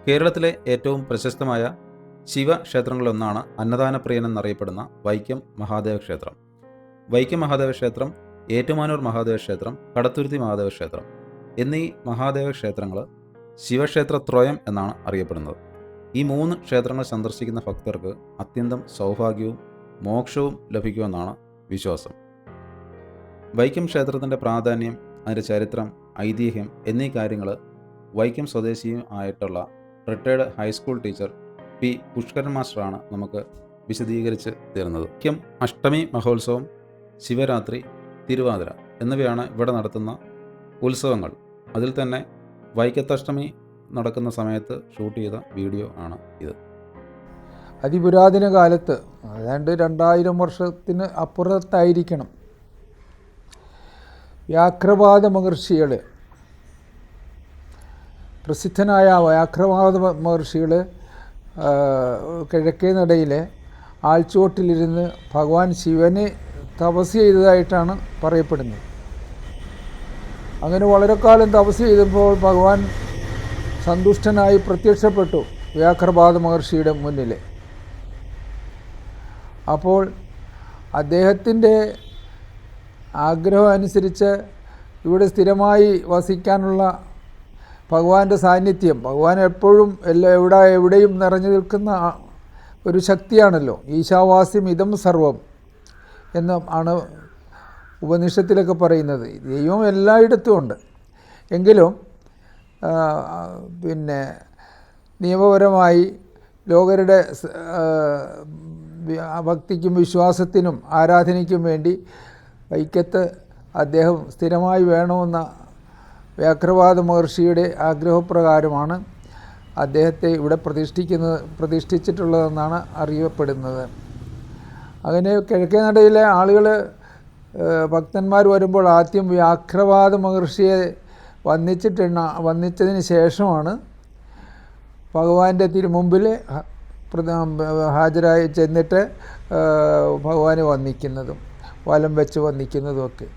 കേരളത്തിലെ ഏറ്റവും പ്രശസ്തമായ ശിവക്ഷേത്രങ്ങളിലൊന്നാണ് അന്നദാനപ്രിയൻ എന്നറിയപ്പെടുന്ന വൈക്കം മഹാദേവ ക്ഷേത്രം. വൈക്കം മഹാദേവ ക്ഷേത്രം, ഏറ്റുമാനൂർ മഹാദേവ ക്ഷേത്രം, കടത്തുരുത്തി മഹാദേവ ക്ഷേത്രം എന്നീ മഹാദേവ ക്ഷേത്രങ്ങൾ ശിവക്ഷേത്രത്രയം എന്നാണ് അറിയപ്പെടുന്നത്. ഈ 3 ക്ഷേത്രങ്ങൾ സന്ദർശിക്കുന്ന ഭക്തർക്ക് അത്യന്തം സൗഭാഗ്യവും മോക്ഷവും ലഭിക്കുമെന്നാണ് വിശ്വാസം. വൈക്കം ക്ഷേത്രത്തിൻ്റെ പ്രാധാന്യം, അതിൻ്റെ ചരിത്രം, ഐതിഹ്യം എന്നീ കാര്യങ്ങൾ വൈക്കം സ്വദേശിയും ആയിട്ടുള്ള retired high school teacher P Pushkaran മാസ്റ്ററാണ് നമുക്ക് വിശദീകരിച്ച് തരുന്നത്. വൈക്കം അഷ്ടമി മഹോത്സവം, ശിവരാത്രി, തിരുവാതിര എന്നിവയാണ് ഇവിടെ നടത്തുന്ന ഉത്സവങ്ങൾ. അതിൽ തന്നെ വൈക്കത്തഷ്ടമി നടക്കുന്ന സമയത്ത് ഷൂട്ട് ചെയ്ത വീഡിയോ ആണ് ഇത്. അതിപുരാതന കാലത്ത്, ഏതാണ്ട് 2000 വർഷത്തിന് അപ്പുറത്തായിരിക്കണം, വ്യാഘ്രപാദ മഹർഷികൾ, പ്രസിദ്ധനായ വ്യാഘ്രപാദ മഹർഷികൾ കിഴക്കേ നടയിലെ ആൽച്ചുവട്ടിലിരുന്ന് ഭഗവാൻ ശിവനെ തപസ് ചെയ്തതായിട്ടാണ് പറയപ്പെടുന്നത്. അങ്ങനെ വളരെ കാലം തപസ് ചെയ്തപ്പോൾ ഭഗവാൻ സന്തുഷ്ടനായി പ്രത്യക്ഷപ്പെട്ടു വ്യാഘ്രപാദ മഹർഷിയുടെ മുന്നിൽ. അപ്പോൾ അദ്ദേഹത്തിൻ്റെ ആഗ്രഹം അനുസരിച്ച് ഇവിടെ സ്ഥിരമായി വസിക്കാനുള്ള ഭഗവാന്റെ സാന്നിധ്യം, ഭഗവാൻ എപ്പോഴും എവിടെയും നിറഞ്ഞു നിൽക്കുന്ന ഒരു ശക്തിയാണല്ലോ. ഈശാവാസ്യം ഇദം സർവം എന്ന് ആണ് ഉപനിഷത്തിലൊക്കെ പറയുന്നത്. ദൈവം എല്ലായിടത്തും ഉണ്ട്. എങ്കിലും നിയമപരമായി ലോകരുടെ ഭക്തിക്കും വിശ്വാസത്തിനും ആരാധനയ്ക്കും വേണ്ടി വൈക്കത്ത് അദ്ദേഹം സ്ഥിരമായി വേണമെന്ന വ്യാഘ്രപാദ മഹർഷിയുടെ ആഗ്രഹപ്രകാരമാണ് അദ്ദേഹത്തെ ഇവിടെ പ്രതിഷ്ഠിച്ചിട്ടുള്ളതെന്നാണ് അറിയപ്പെടുന്നത്. അങ്ങനെ കിഴക്കേ നടയിലെ ആളുകൾ, ഭക്തന്മാർ വരുമ്പോൾ ആദ്യം വ്യാഘ്രപാദ മഹർഷിയെ വന്ദിച്ചതിന് ശേഷമാണ് ഭഗവാന്റെ തിരുമുമ്പിൽ ഹാജരായി ചെന്നിട്ട് ഭഗവാനെ വന്ദിക്കുന്നതും വലം വെച്ച് വന്ദിക്കുന്നതുമൊക്കെ.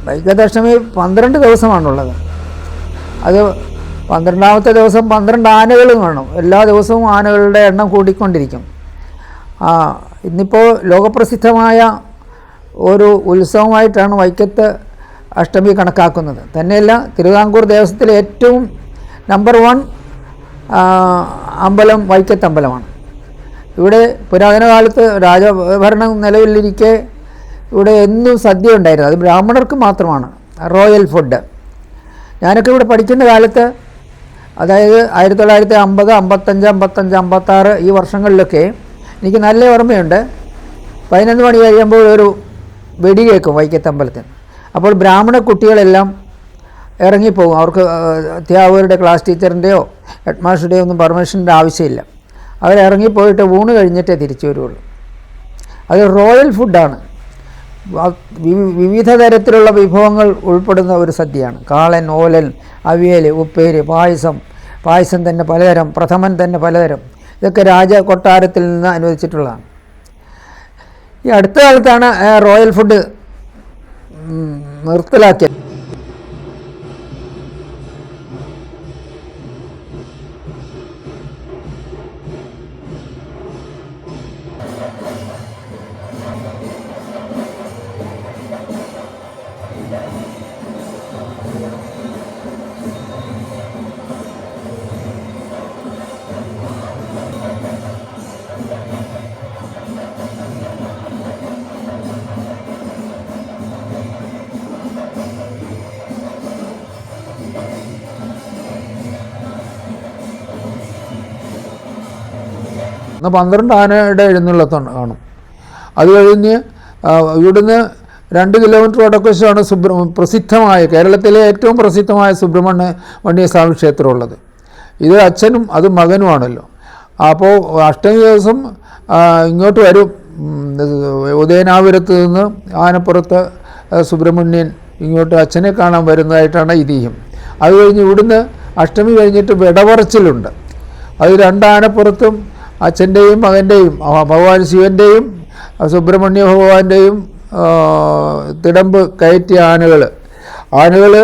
വൈക്കത്തഷ്ടമി 12 ദിവസമാണുള്ളത്. അത് 12ാമത്തെ ദിവസം 12 ആനകളും കാണും. എല്ലാ ദിവസവും ആനകളുടെ എണ്ണം കൂടിക്കൊണ്ടിരിക്കും. ഇന്നിപ്പോൾ ലോകപ്രസിദ്ധമായ ഒരു ഉത്സവമായിട്ടാണ് വൈക്കത്ത് അഷ്ടമി കണക്കാക്കുന്നത്. തന്നെയല്ല, തിരുവിതാംകൂർ ദേവസ്വത്തിലെ ഏറ്റവും നമ്പർ 1 അമ്പലം വൈക്കത്ത് അമ്പലമാണ്. ഇവിടെ പുരാതന കാലത്ത് രാജഭരണം നിലവിലിരിക്കെ ഇവിടെ എന്നും സദ്യ ഉണ്ടായിരുന്നു. അത് ബ്രാഹ്മണർക്ക് മാത്രമാണ്, റോയൽ ഫുഡ്. ഞാനൊക്കെ ഇവിടെ പഠിക്കുന്ന കാലത്ത്, അതായത് 1950, 55, 55, 56 ഈ വർഷങ്ങളിലൊക്കെ എനിക്ക് നല്ല ഓർമ്മയുണ്ട്. 11 മണി കഴിയുമ്പോൾ ഒരു വെടി കേൾക്കും വൈക്കത്തമ്പലത്തിൽ. അപ്പോൾ ബ്രാഹ്മണ കുട്ടികളെല്ലാം ഇറങ്ങിപ്പോകും. അവർക്ക് അധ്യാപകരുടെ, ക്ലാസ് ടീച്ചറിൻ്റെയോ ഹെഡ് മാസ്റ്ററുടെയോ ഒന്നും പെർമിഷൻ്റെ ആവശ്യമില്ല. അവരിറങ്ങിപ്പോയിട്ട് ഊണ് കഴിഞ്ഞിട്ടേ തിരിച്ചു വരുള്ളൂ. അത് റോയൽ ഫുഡാണ്. വിവിധ തരത്തിലുള്ള വിഭവങ്ങൾ ഉൾപ്പെടുന്ന ഒരു സദ്യയാണ്. കാളൻ, ഓലൻ, അവിയൽ, ഉപ്പേരി, പായസം തന്നെ പലതരം, പ്രഥമൻ തന്നെ പലതരം. ഇതൊക്കെ രാജകൊട്ടാരത്തിൽ നിന്ന് അനുവദിച്ചിട്ടുള്ളതാണ്. ഈ അടുത്ത കാലത്താണ് റോയൽ ഫുഡ് നിർത്തലാക്കിയത്. എന്നാൽ 12 ആനയുടെ എഴുന്നള്ളത്ത് കാണും. അത് കഴിഞ്ഞ് ഇവിടുന്ന് 2 കിലോമീറ്റർ വടക്കുവശമാണ് പ്രസിദ്ധമായ, കേരളത്തിലെ ഏറ്റവും പ്രസിദ്ധമായ സുബ്രഹ്മണ്യ സ്വാമി ക്ഷേത്രമുള്ളത്. ഇത് അച്ഛനും അത് മകനുമാണല്ലോ. അപ്പോൾ അഷ്ടമി ദിവസം ഇങ്ങോട്ട് വരും. ഉദയനാപുരത്ത് നിന്ന് ആനപ്പുറത്ത് സുബ്രഹ്മണ്യൻ ഇങ്ങോട്ട് അച്ഛനെ കാണാൻ വരുന്നതായിട്ടാണ് ഐതിഹ്യം. അത് കഴിഞ്ഞ് ഇവിടുന്ന് അഷ്ടമി കഴിഞ്ഞിട്ട് വിടപറച്ചിലുണ്ട്. അത് 2 ആനപ്പുറത്തും അച്ഛൻ്റെയും മകൻ്റെയും ഭഗവാൻ ശിവൻ്റെയും സുബ്രഹ്മണ്യ ഭഗവാന്റെയും തിടമ്പ് കയറ്റിയ ആനകൾ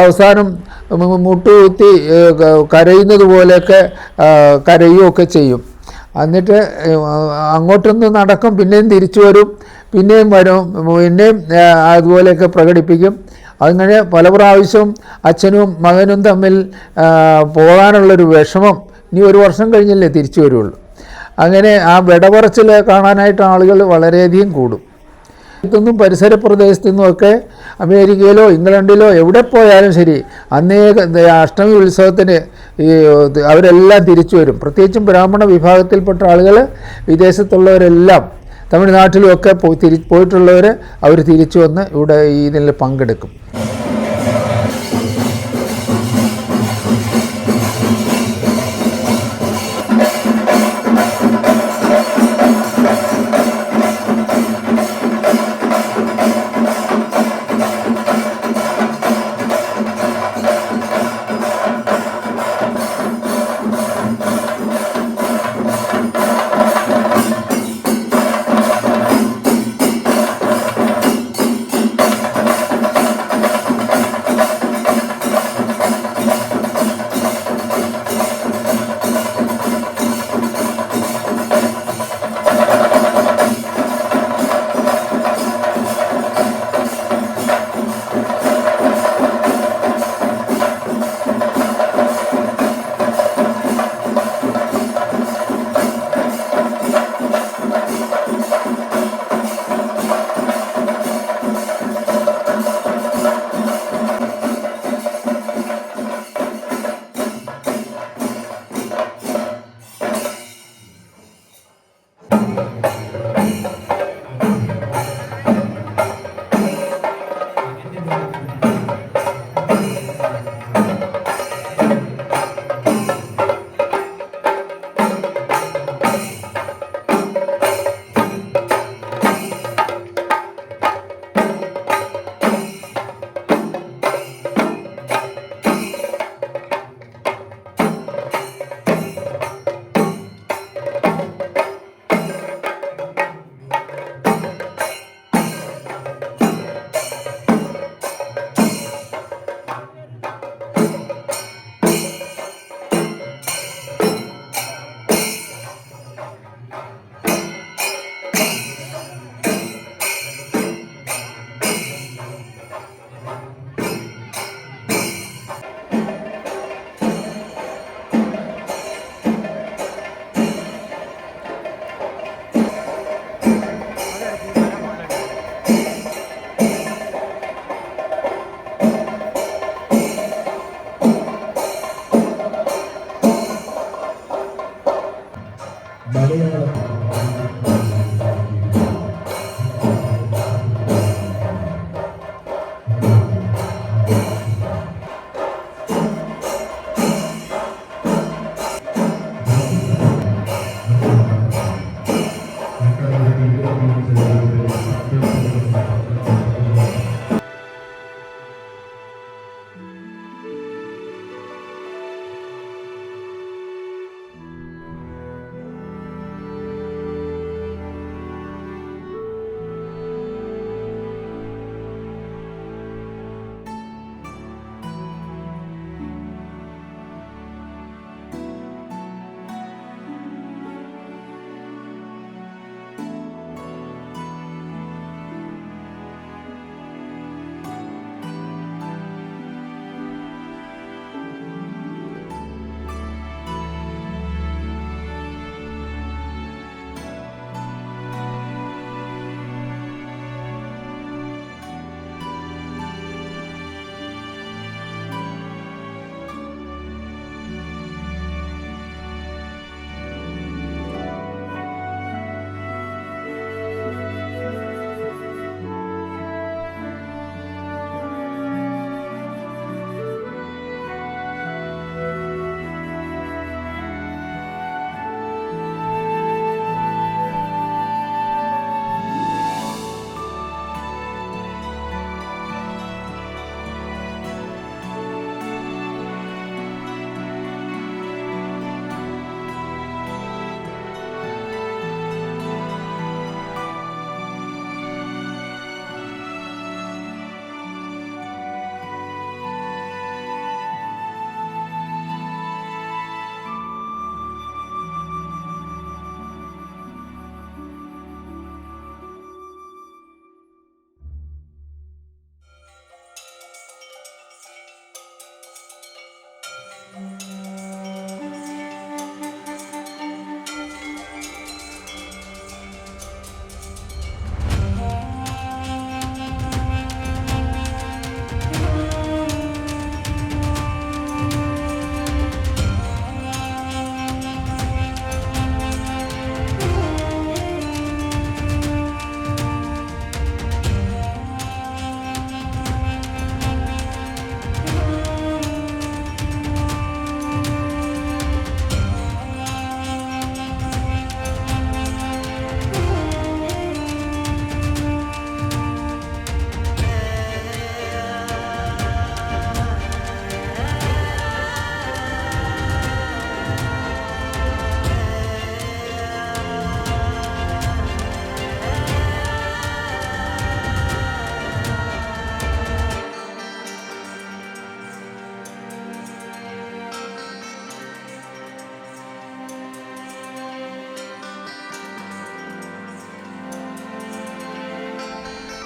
അവസാനം മുട്ടുകുത്തി കരയുന്നത് പോലെയൊക്കെ കരയുകയൊക്കെ ചെയ്യും. എന്നിട്ട് അങ്ങോട്ടൊന്ന് നടക്കും, പിന്നെയും തിരിച്ചു വരും, പിന്നെയും വരും, പിന്നെയും അതുപോലെയൊക്കെ പ്രകടിപ്പിക്കും. അങ്ങനെ പല പ്രാവശ്യവും അച്ഛനും മകനും തമ്മിൽ പോകാനുള്ളൊരു വിഷമം. ഇനി 1 വർഷം കഴിഞ്ഞല്ലേ തിരിച്ചു വരുള്ളൂ. അങ്ങനെ ആ വിടപറച്ചിൽ കാണാനായിട്ട് ആളുകൾ വളരെയധികം കൂടും. ഇതൊന്നും പരിസര പ്രദേശത്തു നിന്നുമൊക്കെ അമേരിക്കയിലോ ഇംഗ്ലണ്ടിലോ എവിടെ പോയാലും ശരി, അന്നേ അഷ്ടമി ഉത്സവത്തിന് അവരെല്ലാം തിരിച്ചു വരും. പ്രത്യേകിച്ചും ബ്രാഹ്മണ വിഭാഗത്തിൽപ്പെട്ട ആളുകൾ, വിദേശത്തുള്ളവരെല്ലാം, തമിഴ്നാട്ടിലുമൊക്കെ പോയിട്ടുള്ളവർ അവർ തിരിച്ചു വന്ന് ഇവിടെ ഇതിൽ പങ്കെടുക്കും.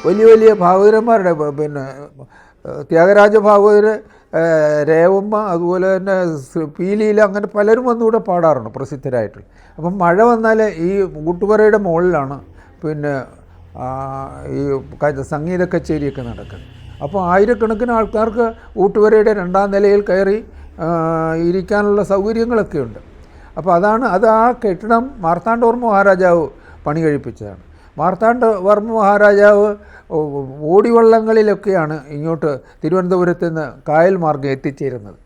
വലിയ വലിയ ഭാഗവതന്മാരുടെ പിന്നെ ത്യാഗരാജ ഭാഗവതർ, രേവമ്മ, അതുപോലെ തന്നെ പീലിയില, അങ്ങനെ പലരും വന്നിവിടെ പാടാറുണ്ട് പ്രസിദ്ധരായിട്ട്. അപ്പം മഴ വന്നാൽ ഈ ഊട്ടുപുരയുടെ മുകളിലാണ് പിന്നെ ഈ സംഗീത കച്ചേരിയൊക്കെ നടക്കുന്നത്. അപ്പോൾ ആയിരക്കണക്കിന് ആൾക്കാർക്ക് ഊട്ടുപുരയുടെ 2ാം നിലയിൽ കയറി ഇരിക്കാനുള്ള സൗകര്യങ്ങളൊക്കെ ഉണ്ട്. അപ്പോൾ അത് ആ കെട്ടിടം മാർത്താണ്ഡവർമ്മ മഹാരാജാവ് പണി കഴിപ്പിച്ചതാണ്. മാർത്താണ്ഡവർമ്മ മഹാരാജാവ് ഓടിവള്ളങ്ങളിലൊക്കെയാണ് ഇങ്ങോട്ട് തിരുവനന്തപുരത്ത് നിന്ന് കായൽ മാർഗ്ഗം എത്തിച്ചേരുന്നത്.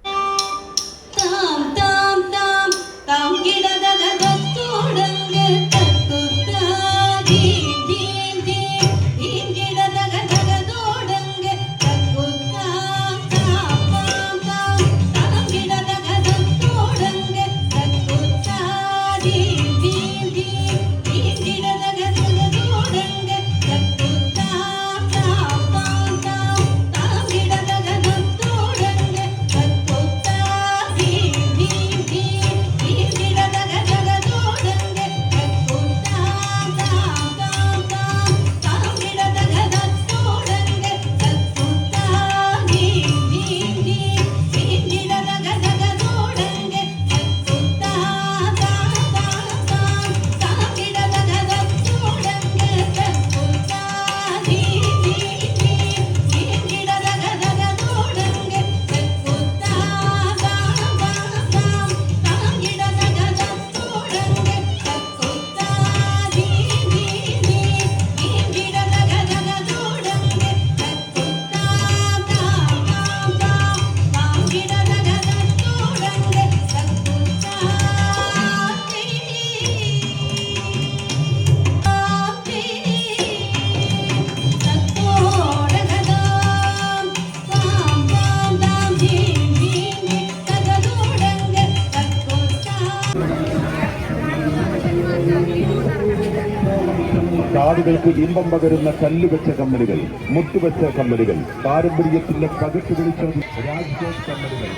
കാതുകൾക്ക് ഇമ്പം പകരുന്ന കല്ലുവെച്ച കമ്മലുകൾ, മുട്ടുവെച്ച കമ്മലുകൾ, പാരമ്പര്യത്തിന്റെ പകട്ട് വിളിച്ച രാജ്കോട്ട് കമ്മലുകൾ,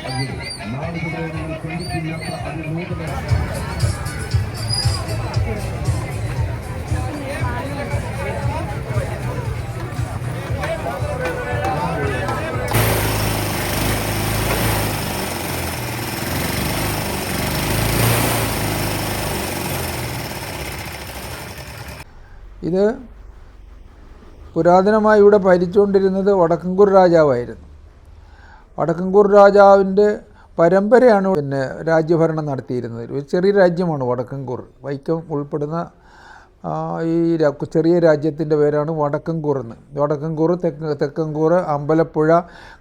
ഇത് പുരാതനമായി ഇവിടെ ഭരിച്ചുകൊണ്ടിരുന്നത് വടക്കൻകൂർ രാജാവായിരുന്നു. വടക്കൻകൂർ രാജാവിൻ്റെ പരമ്പരയാണ് പിന്നെ രാജ്യഭരണം നടത്തിയിരുന്നത്. ഒരു ചെറിയ രാജ്യമാണ് വടക്കൻകൂർ. വൈക്കം ഉൾപ്പെടുന്ന ഈ ചെറിയ രാജ്യത്തിൻ്റെ പേരാണ് വടക്കൻകൂർ എന്ന്. വടക്കൻകൂർ, തെക്കൻകൂർ, അമ്പലപ്പുഴ,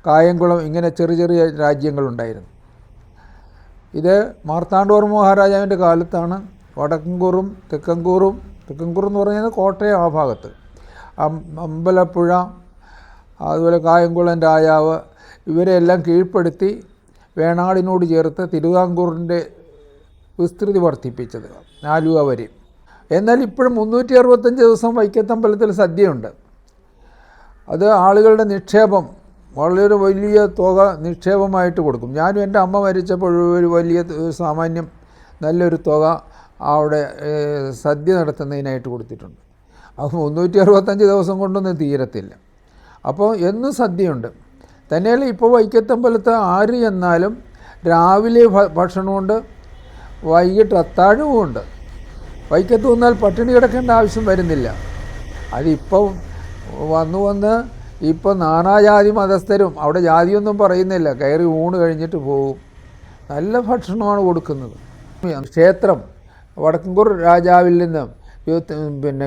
കായംകുളം, ഇങ്ങനെ ചെറിയ ചെറിയ രാജ്യങ്ങളുണ്ടായിരുന്നു. ഇത് മാർത്താണ്ഡവർമ്മ മഹാരാജാവിൻ്റെ കാലത്താണ് വടക്കൻകൂറും തെക്കൻകൂറും എന്ന് പറയുന്നത് കോട്ടയം ആ ഭാഗത്ത്, അമ്പലപ്പുഴ, അതുപോലെ കായംകുളം രാജാവ്, ഇവരെല്ലാം കീഴ്പ്പെടുത്തി വേണാടിനോട് ചേർത്ത് തിരുവിതാംകൂറിൻ്റെ വിസ്തൃതി വർദ്ധിപ്പിച്ചത് ആലുവ വരെ. എന്നാൽ ഇപ്പോഴും 365 ദിവസം വൈക്കത്തമ്പലത്തിൽ സദ്യയുണ്ട്. അത് ആളുകളുടെ നിക്ഷേപം, വളരെ വലിയ തുക നിക്ഷേപമായിട്ട് കൊടുക്കും. ഞാനും എൻ്റെ അമ്മ മരിച്ചപ്പോൾ ഒരു വലിയ സാമാന്യം നല്ലൊരു തുക അവിടെ സദ്യ നടത്തുന്നതിനായിട്ട് കൊടുത്തിട്ടുണ്ട്. അപ്പോൾ 365 ദിവസം കൊണ്ടൊന്നും തീരത്തില്ല. അപ്പോൾ എന്നും സദ്യയുണ്ട്. തന്നെയല്ല, ഇപ്പോൾ വൈക്കത്തമ്പലത്ത് ആര് ചെന്നാലും രാവിലെ ഭക്ഷണമുണ്ട്, വൈകിട്ട് അത്താഴവുമുണ്ട്. വൈക്കത്ത് വന്നാൽ പട്ടിണി കിടക്കേണ്ട ആവശ്യം വരുന്നില്ല. അതിപ്പോൾ വന്ന് ഇപ്പോൾ നാനാജാതി മതസ്ഥരും, അവിടെ ജാതിയൊന്നും പറയുന്നില്ല, കയറി ഊണ് കഴിഞ്ഞിട്ട് പോകും. നല്ല ഭക്ഷണമാണ് കൊടുക്കുന്നത്. ക്ഷേത്രം വടക്കൻകൂർ രാജാവിൽ നിന്ന് പിന്നെ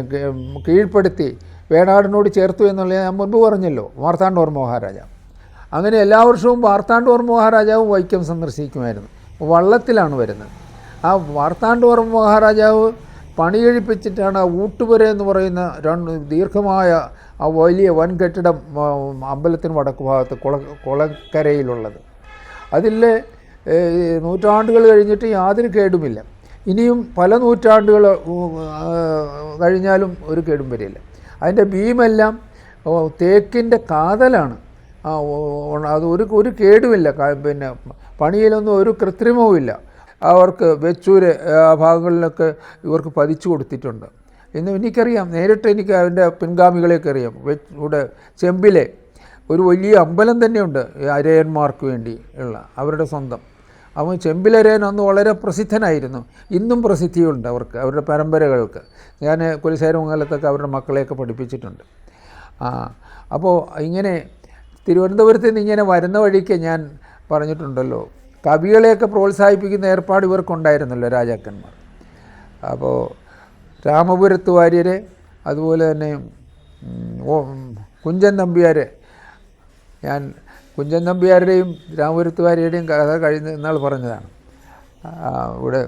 കീഴ്പ്പെടുത്തി വേണാടിനോട് ചേർത്തു എന്നുള്ളത് ഞാൻ മുൻപ് പറഞ്ഞല്ലോ, മാർത്താണ്ഡവർമ്മ മഹാരാജാവ്. അങ്ങനെ എല്ലാ വർഷവും മാർത്താണ്ഡവർമ്മ മഹാരാജാവും വൈക്കം സന്ദർശിക്കുമായിരുന്നു. വള്ളത്തിലാണ് വരുന്നത്. ആ മാർത്താണ്ഡവർമ്മ മഹാരാജാവ് പണി കഴിപ്പിച്ചിട്ടാണ് ആ ഊട്ടുപുര എന്ന് പറയുന്ന ദീർഘമായ ആ വലിയ വൻ കെട്ടിടം അമ്പലത്തിന് വടക്ക് ഭാഗത്ത് കുളക്കരയിലുള്ളത്. അതിൽ നൂറ്റാണ്ടുകൾ കഴിഞ്ഞിട്ട് യാതൊരു കേടുമില്ല. ഇനിയും പല നൂറ്റാണ്ടുകൾ കഴിഞ്ഞാലും ഒരു കേടും വരില്ല. അതിൻ്റെ ബീമെല്ലാം തേക്കിൻ്റെ കാതലാണ്. അത് ഒരു കേടുമില്ല. പിന്നെ പണിയിലൊന്നും ഒരു കൃത്രിമവുമില്ല. അവർക്ക് വെച്ചൂര് ആ ഭാഗങ്ങളിലൊക്കെ ഇവർക്ക് പതിച്ചു കൊടുത്തിട്ടുണ്ട്. എന്ന് എനിക്കറിയാം, നേരിട്ട് എനിക്ക് അതിൻ്റെ പിൻഗാമികളെയൊക്കെ അറിയാം. ഇവിടെ ചെമ്പിലെ ഒരു വലിയ അമ്പലം തന്നെയുണ്ട് അരയന്മാർക്ക് വേണ്ടി ഉള്ള അവരുടെ സ്വന്തം. അവൻ ചെമ്പിലരയൻ അന്ന് വളരെ പ്രസിദ്ധനായിരുന്നു. ഇന്നും പ്രസിദ്ധിയുണ്ട് അവർക്ക്, അവരുടെ പരമ്പരകൾക്ക്. ഞാൻ കുലശേഖരമംഗലത്തൊക്കെ അവരുടെ മക്കളെയൊക്കെ പഠിപ്പിച്ചിട്ടുണ്ട്. അപ്പോൾ ഇങ്ങനെ തിരുവനന്തപുരത്ത് നിന്ന് ഇങ്ങനെ വരുന്ന വഴിക്ക് ഞാൻ പറഞ്ഞിട്ടുണ്ടല്ലോ, കവികളെയൊക്കെ പ്രോത്സാഹിപ്പിക്കുന്ന ഏർപ്പാട് ഇവർക്കുണ്ടായിരുന്നല്ലോ രാജാക്കന്മാർ. അപ്പോൾ രാമപുരത്ത് വാര്യർ, അതുപോലെ തന്നെ കുഞ്ചൻ നമ്പ്യാർ, ഞാൻ കുഞ്ചൻ നമ്പ്യാരുടെയും രാമപുരത്ത് വാര്യരുടെയും കഥ കഴിഞ്ഞ ഇന്നാൾ പറഞ്ഞതാണ്. ഇവിടെ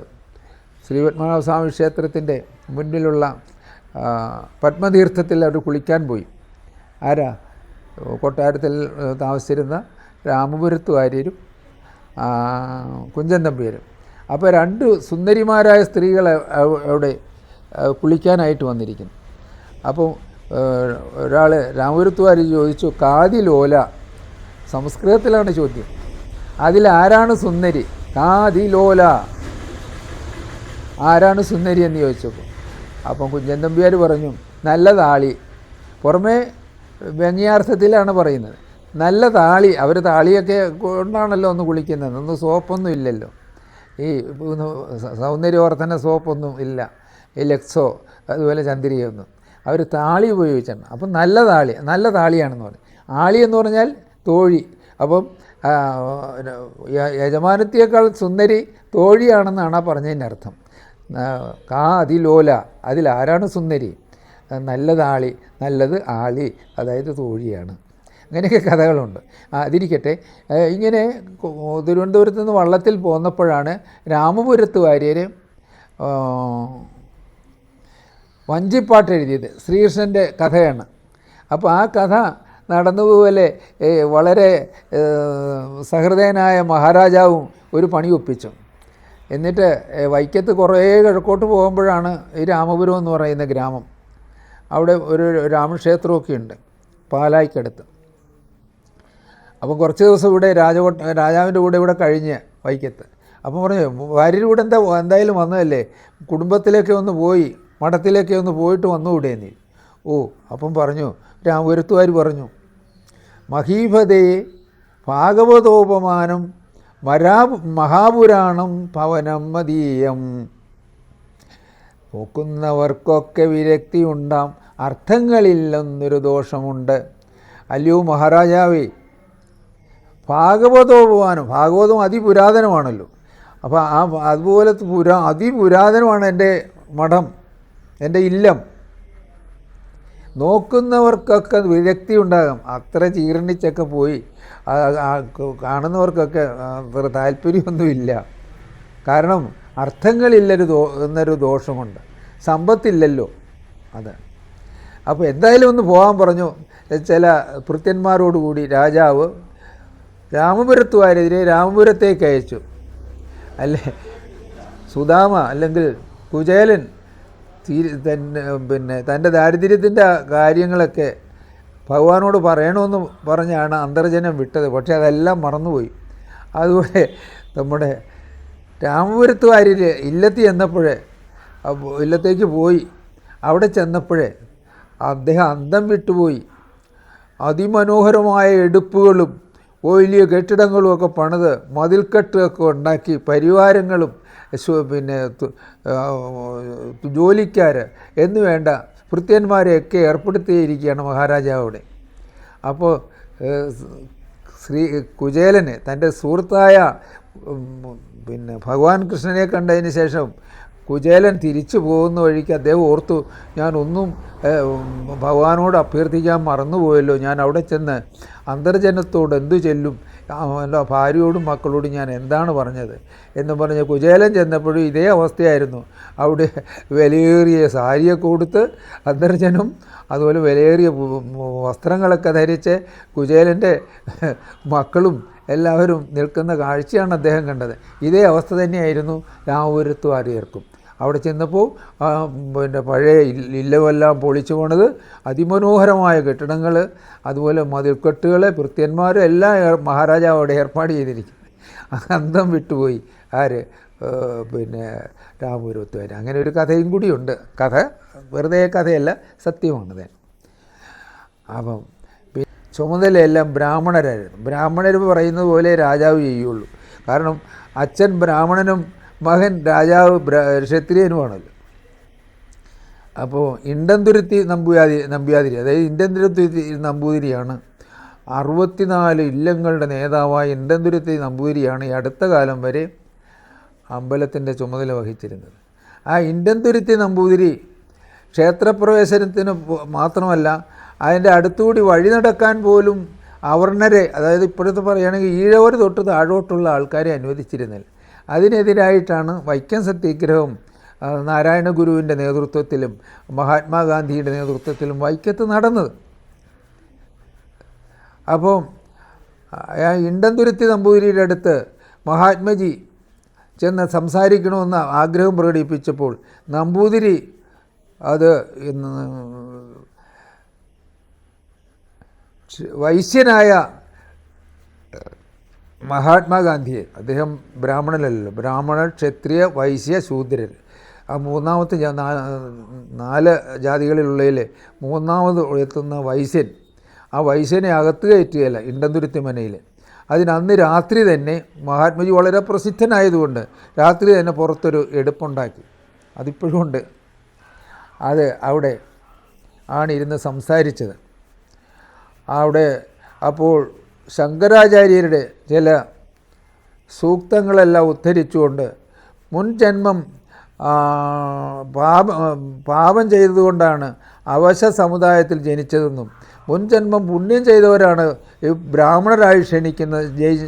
ശ്രീപത്മനാഭസ്വാമി ക്ഷേത്രത്തിൻ്റെ മുന്നിലുള്ള പത്മതീർത്ഥത്തിൽ അവർ കുളിക്കാൻ പോയി. ആരാ? കൊട്ടാരത്തിൽ താമസിച്ചിരുന്ന രാമപുരത്ത് വാര്യരും കുഞ്ചൻ നമ്പ്യാരും. അപ്പോൾ 2 സുന്ദരിമാരായ സ്ത്രീകൾ അവിടെ കുളിക്കാനായിട്ട് വന്നിരിക്കുന്നു. അപ്പോൾ ഒരാൾ രാമപുരത്ത് വാര്യർ ചോദിച്ചു, കാതിലോല, സംസ്കൃതത്തിലാണ് ചോദ്യം, അതിലാരാണ് സുന്ദരി? കാതിലോല, ആരാണ് സുന്ദരി എന്ന് ചോദിച്ചപ്പോൾ അപ്പം കുഞ്ചൻ നമ്പ്യാർ പറഞ്ഞു, നല്ല താളി. പുറമേ വ്യംഗ്യാർത്ഥത്തിലാണ് പറയുന്നത്. നല്ല താളി. അവർ താളിയൊക്കെ കൊണ്ടാണല്ലോ ഒന്ന് കുളിക്കുന്നത്, ഒന്നും സോപ്പൊന്നും ഇല്ലല്ലോ, ഈ സൗന്ദര്യവർദ്ധന സോപ്പൊന്നും ഇല്ല, ഈ ലെക്സോ അതുപോലെ ചന്ദ്രികയൊന്നും. അവർ താളി ഉപയോഗിച്ചാണ്. അപ്പം നല്ല താളി, നല്ല താളിയാണെന്ന് പറയും. ആളി എന്ന് പറഞ്ഞാൽ തോഴി. അപ്പം യജമാനത്തിയേക്കാൾ സുന്ദരി തോഴിയാണെന്നാണ് ആ പറഞ്ഞതിൻ്റെ അർത്ഥം. അതിലോല, അതിലാരാണ് സുന്ദരി? നല്ലതാളി, നല്ലത് ആളി, അതായത് തോഴിയാണ്. അങ്ങനെയൊക്കെ കഥകളുണ്ട്. അതിരിക്കട്ടെ. ഇങ്ങനെ തിരുവനന്തപുരത്ത് നിന്ന് വള്ളത്തിൽ പോന്നപ്പോഴാണ് രാമപുരത്ത് വാര്യർ വഞ്ചിപ്പാട്ട് എഴുതിയത്. ശ്രീകൃഷ്ണൻ്റെ കഥയാണ്. അപ്പോൾ ആ കഥ നടന്നുപോലെ വളരെ സഹൃദയനായ മഹാരാജാവും ഒരു പണി ഒപ്പിച്ചു. എന്നിട്ട് വൈക്കത്ത് കുറേ കിഴക്കോട്ട് പോകുമ്പോഴാണ് ഈ രാമപുരം എന്ന് പറയുന്ന ഗ്രാമം. അവിടെ ഒരു രാമക്ഷേത്രമൊക്കെ ഉണ്ട് പാലായ്ക്കടുത്ത്. അപ്പം കുറച്ച് ദിവസം ഇവിടെ രാജാവിൻ്റെ കൂടെ ഇവിടെ കഴിഞ്ഞ് വൈക്കത്ത്. അപ്പം പറഞ്ഞു, വാര്യർ കൂടെ എന്തായാലും വന്നതല്ലേ, കുടുംബത്തിലേക്ക് ഒന്ന് പോയി മഠത്തിലേക്ക് ഒന്ന് പോയിട്ട് വന്നുകൂടെ നീ? ഓ, അപ്പം പറഞ്ഞു, രാമപുരത്തുകാർ പറഞ്ഞു, മഹീപതേ ഭാഗവതോപമാനം മഹാപുരാണം ഭവനം മദീയം. നോക്കുന്നവർക്കൊക്കെ വിരക്തി ഉണ്ടാം, അർത്ഥങ്ങളില്ലെന്നൊരു ദോഷമുണ്ട്. അല്ലയോ മഹാരാജാവേ, ഭാഗവതോപമാനം, ഭാഗവതം അതിപുരാതനമാണല്ലോ. അപ്പോൾ അതുപോലത്തെ അതിപുരാതനമാണ് എൻ്റെ മഠം, എൻ്റെ ഇല്ലം. നോക്കുന്നവർക്കൊക്കെ വിരക്തി ഉണ്ടാകാം. അത്ര ചീർണിച്ചൊക്കെ പോയി കാണുന്നവർക്കൊക്കെ അത്ര താല്പര്യമൊന്നുമില്ല. കാരണം എന്നൊരു ദോഷമുണ്ട്, സമ്പത്തില്ലല്ലോ അത്. അപ്പോൾ എന്തായാലും ഒന്ന് പോകാൻ പറഞ്ഞു. ചില ഭൃത്യന്മാരോടുകൂടി രാജാവ് രാമപുരത്തുകാരെതിരെ രാമപുരത്തേക്ക് അയച്ചു. അല്ലേ, സുദാമ അല്ലെങ്കിൽ കുചേലൻ തൻ്റെ ദാരിദ്ര്യത്തിൻ്റെ കാര്യങ്ങളൊക്കെ ഭഗവാനോട് പറയണമെന്ന് പറഞ്ഞാണ് അന്തർജനം വിട്ടത്. പക്ഷേ അതെല്ലാം മറന്നുപോയി. അതുപോലെ നമ്മുടെ രാമപുരത്തുകാരിൽ ഇല്ലത്തേക്ക് പോയി. അവിടെ ചെന്നപ്പോഴേ അദ്ദേഹം അന്തം വിട്ടുപോയി. അതിമനോഹരമായ എടുപ്പുകളും വലിയ കെട്ടിടങ്ങളുമൊക്കെ പണിത് മതിൽക്കെട്ടൊക്കെ ഉണ്ടാക്കി പരിവാരങ്ങളും ജോലിക്കാർ എന്ന് വേണ്ട ഭൃത്യന്മാരെയൊക്കെ ഏർപ്പെടുത്തിയിരിക്കുകയാണ് മഹാരാജാവിടെ. അപ്പോൾ കുചേലന് തൻ്റെ സുഹൃത്തായ ഭഗവാൻ കൃഷ്ണനെ കണ്ടതിന് ശേഷം കുചേലൻ തിരിച്ചു പോകുന്ന വഴിക്ക് അദ്ദേഹം ഓർത്തു, ഞാനൊന്നും ഭഗവാനോട് അഭ്യർത്ഥിക്കാൻ മറന്നുപോയല്ലോ, ഞാൻ അവിടെ ചെന്ന് അന്തർജനത്തോട് എന്തു ചെല്ലും, ഭാര്യയോടും മക്കളോടും ഞാൻ എന്താണ് പറഞ്ഞത് എന്ന് പറഞ്ഞ് കുചേലൻ ചെന്നപ്പോഴും ഇതേ അവസ്ഥയായിരുന്നു. അവിടെ വിലയേറിയ സാരിയൊക്കെ കൊടുത്ത് അന്തർജനം, അതുപോലെ വിലയേറിയ വസ്ത്രങ്ങളൊക്കെ ധരിച്ച് കുചേലൻ്റെ മക്കളും എല്ലാവരും നിൽക്കുന്ന കാഴ്ചയാണ് അദ്ദേഹം കണ്ടത്. ഇതേ അവസ്ഥ തന്നെയായിരുന്നു രാമപുരത്ത് വാര്യർക്കും. അവിടെ ചെന്നപ്പോൾ പഴയ ഇല്ലമെല്ലാം പൊളിച്ചു പോണത്, അതിമനോഹരമായ കെട്ടിടങ്ങൾ, അതുപോലെ മതിൽക്കെട്ടുകൾ, ഭൃത്യന്മാർ എല്ലാം മഹാരാജാവ് അവിടെ ഏർപ്പാട് ചെയ്തിരിക്കുന്നത്. അന്തം വിട്ടുപോയി. ആര്? പിന്നെ രാമപുരത്തുകാർ. അങ്ങനെ ഒരു കഥയും കൂടിയുണ്ട്. കഥ വെറുതെ കഥയല്ല, സത്യമാണത്. അപ്പം ചുമതലയെല്ലാം ബ്രാഹ്മണരായിരുന്നു. ബ്രാഹ്മണർ പറയുന്നത് പോലെ രാജാവ് ചെയ്യുള്ളൂ. കാരണം അച്ഛൻ ബ്രാഹ്മണനും മകൻ രാജാവ് ക്ഷത്രിയനുമാണല്ലോ. അപ്പോൾ ഇണ്ടന്തുരുത്തി നമ്പ്യാതിരി, അതായത് ഇണ്ടന്തുരുത്തി നമ്പൂതിരിയാണ് 64 ഇല്ലങ്ങളുടെ നേതാവായ ഇണ്ടന്തുരുത്തി നമ്പൂതിരിയാണ് ഈ അടുത്ത കാലം വരെ അമ്പലത്തിൻ്റെ ചുമതല വഹിച്ചിരുന്നത്. ആ ഇണ്ടന്തുരുത്തി നമ്പൂതിരി ക്ഷേത്രപ്രവേശനത്തിന് മാത്രമല്ല, അതിൻ്റെ അടുത്തുകൂടി വഴി നടക്കാൻ പോലും അവർണരെ, അതായത് ഇപ്പോഴത്തെ പറയുകയാണെങ്കിൽ ഈഴവർ തൊട്ട് താഴോട്ടുള്ള ആൾക്കാരെ അനുവദിച്ചിരുന്നില്ല. അതിനെതിരായിട്ടാണ് വൈക്കം സത്യാഗ്രഹം നാരായണ ഗുരുവിൻ്റെ നേതൃത്വത്തിലും മഹാത്മാഗാന്ധിയുടെ നേതൃത്വത്തിലും വൈക്കത്ത് നടന്നത്. അപ്പോൾ ഇണ്ടന്തുരുത്തി നമ്പൂതിരിയുടെ അടുത്ത് മഹാത്മജി ചെന്ന് സംസാരിക്കണമെന്ന് ആഗ്രഹം പ്രകടിപ്പിച്ചപ്പോൾ നമ്പൂതിരി അത് വൈശ്യനായ മഹാത്മാഗാന്ധിയെ, അദ്ദേഹം ബ്രാഹ്മണനല്ലല്ലോ, ബ്രാഹ്മണ ക്ഷത്രിയ വൈശ്യ ശൂദ്രർ, ആ മൂന്നാമത്തെ 4 ജാതികളിലുള്ളതിൽ മൂന്നാമത് എത്തുന്ന വൈശ്യൻ, ആ വൈശ്യനെ അകത്ത് കയറ്റുകയല്ല ഇണ്ടന്തുരുത്തി മനയിൽ. അന്ന് രാത്രി തന്നെ മഹാത്മജി വളരെ പ്രസിദ്ധനായതുകൊണ്ട് രാത്രി തന്നെ പുറത്തൊരു എടുപ്പുണ്ടാക്കി. അതിപ്പോഴും ഉണ്ട്. അത് അവിടെ ആണ് ഇരുന്ന് സംസാരിച്ചത്. അവിടെ അപ്പോൾ ശങ്കരാചാര്യരുടെ ചില സൂക്തങ്ങളെല്ലാം ഉദ്ധരിച്ചുകൊണ്ട് മുൻ ജന്മം പാപം ചെയ്തതുകൊണ്ടാണ് അവശ സമുദായത്തിൽ ജനിച്ചതെന്നും മുൻ ജന്മം പുണ്യം ചെയ്തവരാണ് ഈ ബ്രാഹ്മണരായി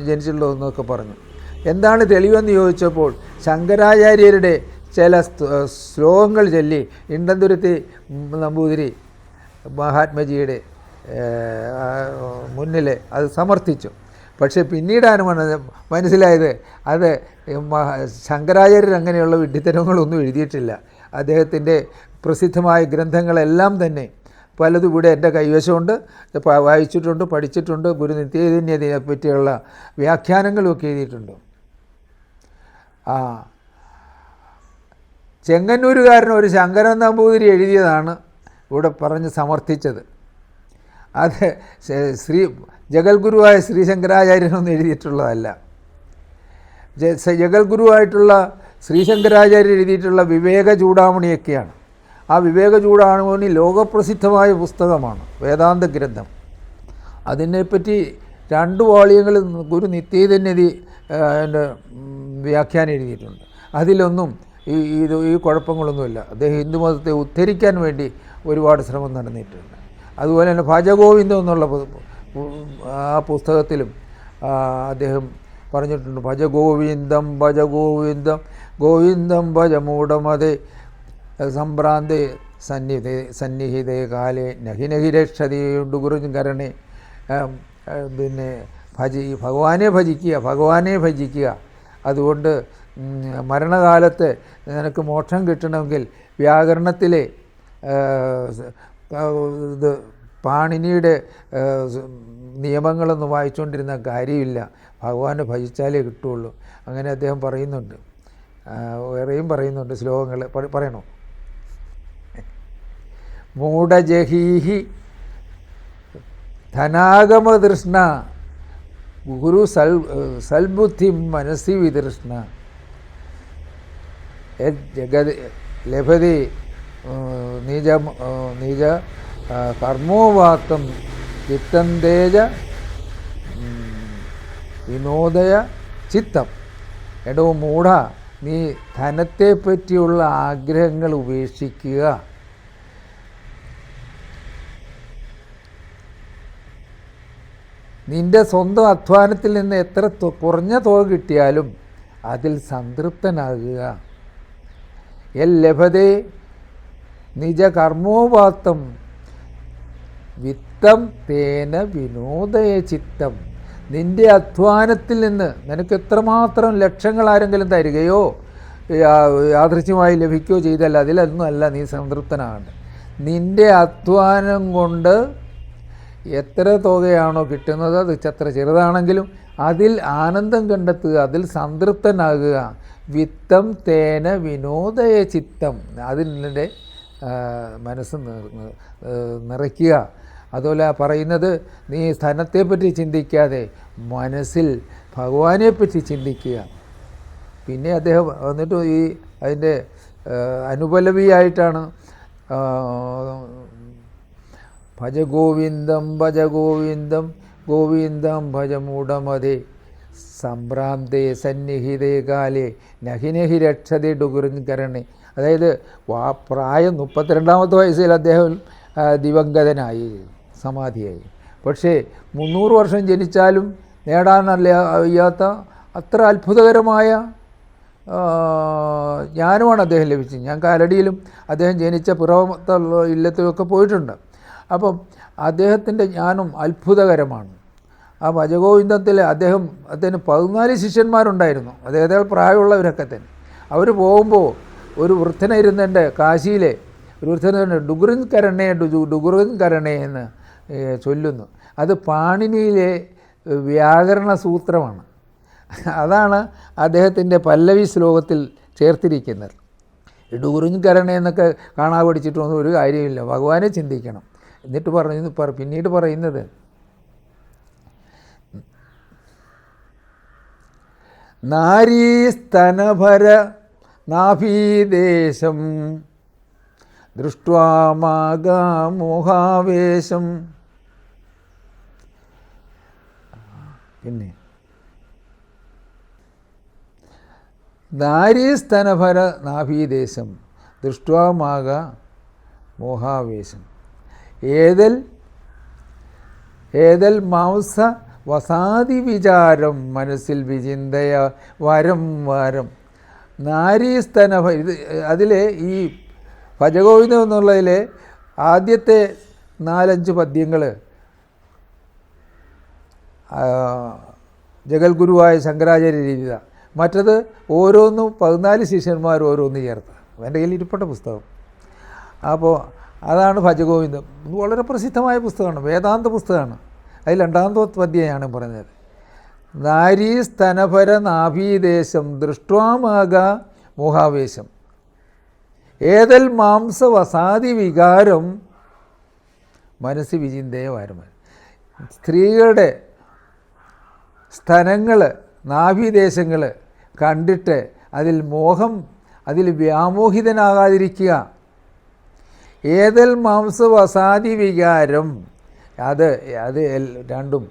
ജനിച്ചിട്ടുള്ളതെന്നൊക്കെ പറഞ്ഞു. എന്താണ് തെളിവെന്ന് ചോദിച്ചപ്പോൾ ശങ്കരാചാര്യരുടെ ചില ശ്ലോകങ്ങൾ ചൊല്ലി ഇണ്ടന്തുരുത്തി നമ്പൂതിരി മഹാത്മജിയുടെ മുന്നിൽ അത് സമർത്ഥിച്ചു. പക്ഷേ പിന്നീടാണ് മനസ്സിലായത് അത് ശങ്കരാചാര്യർ അങ്ങനെയുള്ള വിഡ്ഢിത്തരങ്ങളൊന്നും എഴുതിയിട്ടില്ല. അദ്ദേഹത്തിൻ്റെ പ്രസിദ്ധമായ ഗ്രന്ഥങ്ങളെല്ലാം തന്നെ പലതും ഇവിടെ എൻ്റെ കൈവശമുണ്ട്, വായിച്ചിട്ടുണ്ട്, പഠിച്ചിട്ടുണ്ട്. ഗുരു നിത്യചൈതന്യതിനെ പറ്റിയുള്ള വ്യാഖ്യാനങ്ങളുമൊക്കെ എഴുതിയിട്ടുണ്ട്. ചെങ്ങന്നൂരുകാരൻ ഒരു ശങ്കരൻ നമ്പൂതിരി എഴുതിയതാണ് ഇവിടെ പറഞ്ഞ് സമർത്ഥിച്ചത്. അത് ജഗൽഗുരുവായ ശ്രീ ശങ്കരാചാര്യനൊന്നും എഴുതിയിട്ടുള്ളതല്ല. ജഗൽഗുരുവായിട്ടുള്ള ശ്രീശങ്കരാചാര്യർ എഴുതിയിട്ടുള്ള വിവേക ചൂടാമണിയൊക്കെയാണ്. ആ വിവേക ചൂടാമണി ലോകപ്രസിദ്ധമായ പുസ്തകമാണ്, വേദാന്ത ഗ്രന്ഥം. അതിനെപ്പറ്റി 2 വാള്യങ്ങളിൽ ഗുരു നിത്യചൈതന്യതി എൻ്റെ വ്യാഖ്യാനം എഴുതിയിട്ടുണ്ട്. അതിലൊന്നും ഈ കുഴപ്പങ്ങളൊന്നുമില്ല. അദ്ദേഹം ഹിന്ദുമതത്തെ ഉദ്ധരിക്കാൻ വേണ്ടി ഒരുപാട് ശ്രമം നടന്നിട്ടുണ്ട്. അതുപോലെ തന്നെ ഭജഗോവിന്ദം എന്നുള്ള ആ പുസ്തകത്തിലും അദ്ദേഹം പറഞ്ഞിട്ടുണ്ട്, ഭജഗോവിന്ദം ഭജഗോവിന്ദം ഗോവിന്ദം ഭജമൂഢമതേ സംഭ്രാന്തേ സന്നിഹിതേ കാലേ നഹി നഹി രക്ഷതയുണ്ട് ഗുരുകരണേ. പിന്നെ ഭഗവാനെ ഭജിക്കുക. അതുകൊണ്ട് മരണകാലത്ത് നിനക്ക് മോക്ഷം കിട്ടണമെങ്കിൽ വ്യാകരണത്തിലെ ഇത് പാണിനിയുടെ നിയമങ്ങളൊന്നും വായിച്ചുകൊണ്ടിരുന്ന കാര്യമില്ല, ഭഗവാനെ ഭജിച്ചാലേ കിട്ടുള്ളൂ. അങ്ങനെ അദ്ദേഹം പറയുന്നുണ്ട്. വേറെയും പറയുന്നുണ്ട് ശ്ലോകങ്ങൾ. പറയണോ? മൂഢജഹീഹി ധനാഗമതൃഷ്ണ ഗുരു സൽബുദ്ധി മനസ്സി വിതൃഷ്ണ ജഗത് ലഭതി നിജ കർമ്മോവാക്തം ചിത്തന്തേജ വിനോദയ ചിത്തം. എടോ മൂഢ, നീ ധനത്തെപ്പറ്റിയുള്ള ആഗ്രഹങ്ങൾ ഉപേക്ഷിക്കുക. നിൻ്റെ സ്വന്തം അധ്വാനത്തിൽ നിന്ന് എത്ര കുറഞ്ഞ തുക കിട്ടിയാലും അതിൽ സംതൃപ്തനാകുക. ലഭതേ നിജ കർമ്മോപാത്തം വിത്തം തേന വിനോദയ ചിത്തം. നിൻ്റെ അധ്വാനത്തിൽ നിന്ന് നിനക്ക് എത്രമാത്രം ലക്ഷങ്ങൾ ആരെങ്കിലും തരികയോ യാദൃച്ഛ്യമായി ലഭിക്കുകയോ ചെയ്താൽ അതിലൊന്നും അല്ല നീ സംതൃപ്തനാകേണ്ടത്. നിൻ്റെ അധ്വാനം കൊണ്ട് എത്ര തുകയാണോ കിട്ടുന്നത് അത് എത്ര ചെറുതാണെങ്കിലും അതിൽ ആനന്ദം കണ്ടെത്തുക, അതിൽ സംതൃപ്തനാകുക. വിത്തം തേന വിനോദയ ചിത്തം, അതിൻ്റെ മനസ്സ് നിറയ്ക്കുക. അതുപോലെ പറയുന്നത്, നീ ധനത്തെപ്പറ്റി ചിന്തിക്കാതെ മനസ്സിൽ ഭഗവാനെപ്പറ്റി ചിന്തിക്കുക. പിന്നെ അദ്ദേഹം എന്നിട്ട് ഈ അതിൻ്റെ അനുപല്ലവിയായിട്ടാണ് ഭജ ഗോവിന്ദം ഭജ ഗോവിന്ദം ഗോവിന്ദം ഭജമൂഢമതേ സംഭ്രാന്തേ സന്നിഹിതേ കാലേ നഹി രക്ഷതേ ഡുഗുരൻകരണേ. അതായത് പ്രായം 32-ാമത്തെ വയസ്സിൽ അദ്ദേഹം ദിവംഗതനായി, സമാധിയായി. പക്ഷേ 300 വർഷം ജനിച്ചാലും നേടാനല്ലാത്ത അത്ര അത്ഭുതകരമായ ജ്ഞാനമാണ് അദ്ദേഹം ലഭിച്ചത്. ഞാൻ കാലടിയിലും അദ്ദേഹം ജനിച്ച പുറത്തുള്ള ഇല്ലത്തിലൊക്കെ പോയിട്ടുണ്ട്. അപ്പം അദ്ദേഹത്തിൻ്റെ ജ്ഞാനം അത്ഭുതകരമാണ്. ആ ഭജഗോവിന്ദത്തിൽ അദ്ദേഹത്തിന് 14 ശിഷ്യന്മാരുണ്ടായിരുന്നു, അദ്ദേഹത്തെ പ്രായമുള്ളവരൊക്കെ തന്നെ. അവർ പോകുമ്പോൾ ഒരു വൃദ്ധനിരുന്നുണ്ട്, കാശിയിലെ ഒരു വൃദ്ധനുണ്ട്, ഡുഗുറിൻ കരണേ എന്ന് ചൊല്ലുന്നു. അത് പാണിനിയിലെ വ്യാകരണ സൂത്രമാണ്. അതാണ് അദ്ദേഹത്തിൻ്റെ പല്ലവി ശ്ലോകത്തിൽ ചേർത്തിരിക്കുന്നത്. ഡുഗുറിൻ കരണേ എന്നൊക്കെ കാണാൻ പഠിച്ചിട്ടൊന്നും ഒരു കാര്യമില്ല, ഭഗവാനെ ചിന്തിക്കണം. എന്നിട്ട് പിന്നീട് പറയുന്നത്, നാരീസ്തനഭര നാഭീദേശം ദൃഷ്ട്വാമാഗമോഹാവേശം. പിന്നെ നാരീസ്തനഭര നാഭീദേശം ദൃഷ്ട്വാമാഗ മോഹാവേശം. ഏതൽ മാംസ വസാതി വിചാരം മനസ്സിൽ വിചിന്തയ വരം വാരം. നാരീസ്തനഭ, ഇത് അതിലെ ഈ ഭജഗോവിന്ദം എന്നുള്ളതിലെ ആദ്യത്തെ 4-5 പദ്യങ്ങൾ ജഗൽഗുരുവായ ശങ്കരാചാര്യ രീതിത, മറ്റത് ഓരോന്നും 14 ശിഷ്യന്മാർ ഓരോന്ന് ചേർത്ത്. എൻ്റെ കയ്യിൽ ഇരിപ്പട്ട പുസ്തകം. അപ്പോൾ അതാണ് ഭജഗോവിന്ദം. ഇത് വളരെ പ്രസിദ്ധമായ പുസ്തകമാണ്, വേദാന്ത പുസ്തകമാണ്. അതിൽ 2-ാമത്തെ പദ്യമാണ് പറഞ്ഞത്. നാരീസ്തനഭര നാഭീദേശം ദൃഷ്ട്വാമാഗ മോഹാവേശം ഏതൽ മാംസ വസാതി വികാരം മനസ്സ് വിചിന്തയ വാരമൻ. സ്ത്രീകളുടെ സ്തനങ്ങൾ, നാഭീദേശങ്ങൾ കണ്ടിട്ട് അതിൽ വ്യാമോഹിതനാകാതിരിക്കുക. ഏതൽ മാംസ വസാതി വികാരം, അത് രണ്ടും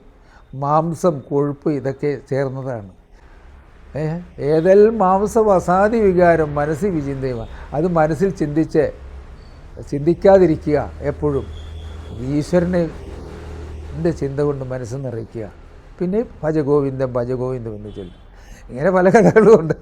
മാംസം, കൊഴുപ്പ്, ഇതൊക്കെ ചേർന്നതാണ്. ഏതൽ മാംസ വസാതി വികാരം മനസ്സിൽ വിചിന്തയുമാണ്. അത് മനസ്സിൽ ചിന്തിക്കാതിരിക്കുക. എപ്പോഴും ഈശ്വരൻ്റെ ചിന്ത കൊണ്ട് മനസ്സ് നിറയ്ക്കുക. പിന്നെ ഭജഗോവിന്ദം ഭജഗോവിന്ദം എന്ന് ചൊല്ലും. ഇങ്ങനെ പല കഥകളുമുണ്ട്.